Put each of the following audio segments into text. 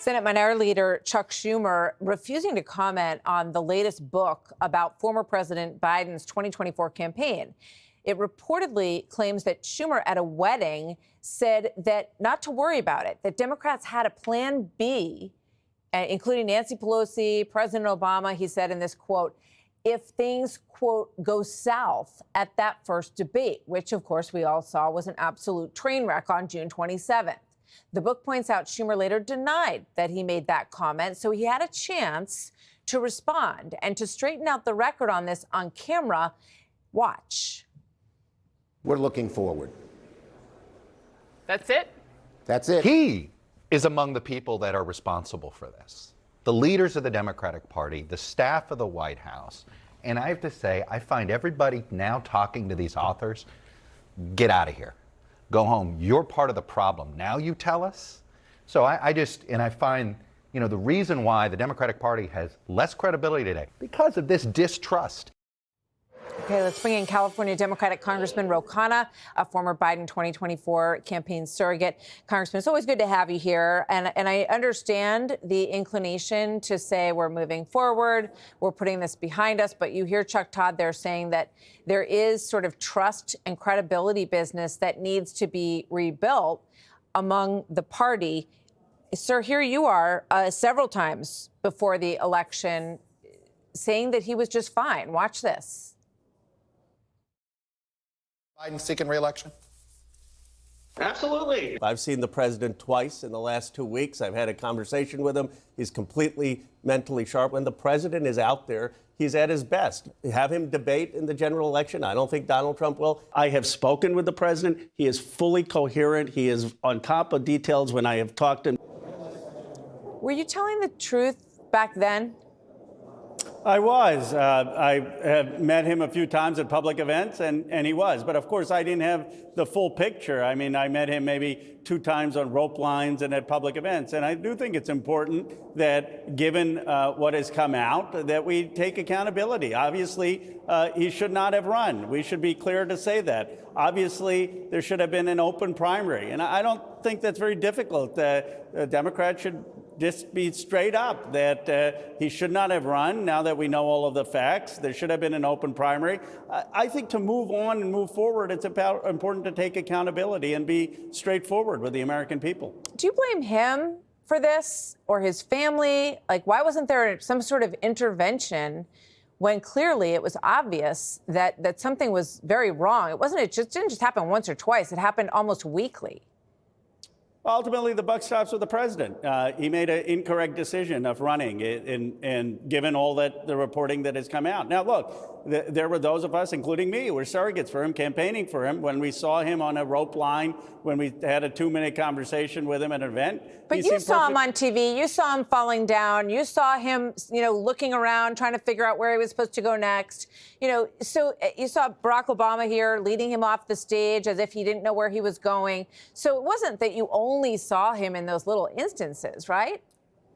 Senate Minority Leader Chuck Schumer refusing to comment on the latest book about former President Biden's 2024 campaign. It reportedly claims that Schumer at a wedding said that not to worry about it, that Democrats had a plan B, including Nancy Pelosi, President Obama. He said in this quote, if things, quote, go south at that first debate, which, of course, we all saw was an absolute train wreck on June 27th. The book points out Schumer later denied that he made that comment, so he had a chance to respond and to straighten out the record on this on camera. Watch. We're looking forward. That's it? That's it. He is among the people that are responsible for this. The leaders of the Democratic Party, the staff of the White House. And I have to say, I find everybody now talking to these authors, get out of here. Go home. You're part of the problem. Now you tell us. So I find, the reason why the Democratic Party has less credibility today, because of this distrust. Okay, let's bring in California Democratic Congressman Ro Khanna, a former Biden 2024 campaign surrogate. Congressman, it's always good to have you here. And I understand the inclination to say we're moving forward, we're putting this behind us. But you hear Chuck Todd there saying that there is sort of trust and credibility business that needs to be rebuilt among the party. Sir, here you are several times before the election saying that he was just fine. Watch this. Biden seeking re-election? Absolutely. I've seen the president twice in the last 2 weeks. I've had a conversation with him. He's completely mentally sharp. When the president is out there, he's at his best. Have him debate in the general election. I don't think Donald Trump will. I have spoken with the president. He is fully coherent. He is on top of details when I have talked to him. Were you telling the truth back then? I was. I have met him a few times at public events, and he was. But, of course, I didn't have the full picture. I mean, I met him maybe 2 times on rope lines and at public events. And I do think it's important that, given what has come out, that we take accountability. Obviously, he should not have run. We should be clear to say that. Obviously, there should have been an open primary. And I don't think that's very difficult. Democrats should just be straight up that he should not have run. Now that we know all of the facts, there should have been an open primary. I think to move on and move forward, it's important to take accountability and be straightforward with the American people. Do you blame him for this or his family? Like, why wasn't there some sort of intervention when clearly it was obvious that something was very wrong? It didn't just happen once or twice. It happened almost weekly. Ultimately, the buck stops with the president. He made an incorrect decision of running, and given all that the reporting that has come out. Now, look, there were those of us, including me, who were surrogates for him, campaigning for him. When we saw him on a rope line, when we had a 2-minute conversation with him at an event. But you saw him on TV. You saw him falling down. You saw him, looking around, trying to figure out where he was supposed to go next. So you saw Barack Obama here leading him off the stage as if he didn't know where he was going. So it wasn't that you only saw him in those little instances, right?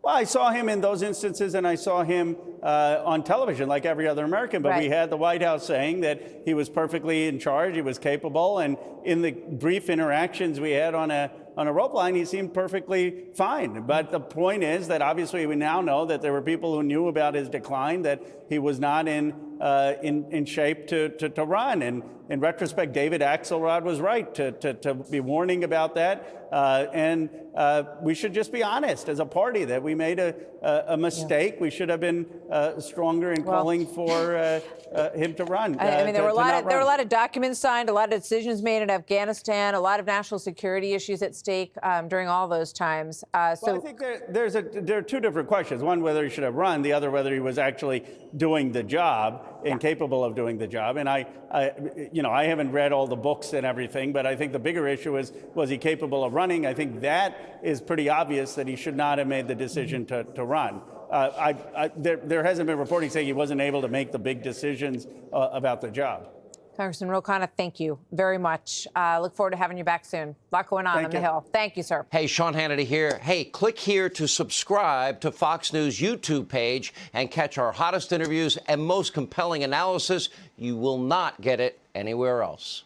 Well, I saw him in those instances, and I saw him on television like every other American. But we had the White House saying that he was perfectly in charge, he was capable, and in the brief interactions we had on a rope line, he seemed perfectly fine. But the point is that obviously we now know that there were people who knew about his decline, that he was not in shape to run. And in retrospect, David Axelrod was right to be warning about that. And we should just be honest as a party that we made a mistake. We should have been stronger in calling for him to run. There were a lot of documents signed, a lot of decisions made in Afghanistan, a lot of national security issues at stake during all those times. Well, I think there are 2 different questions. One, whether he should have run. The other, whether he was actually doing the job and capable of doing the job. And I haven't read all the books and everything, but I think the bigger issue is, was he capable of running? I think that is pretty obvious that he should not have made the decision to run. There hasn't been reporting saying he wasn't able to make the big decisions about the job. Congressman Ro Khanna, thank you very much. Look forward to having you back soon. A lot going on the Hill. Thank you, sir. Hey, Sean Hannity here. Hey, click here to subscribe to Fox News YouTube page and catch our hottest interviews and most compelling analysis. You will not get it anywhere else.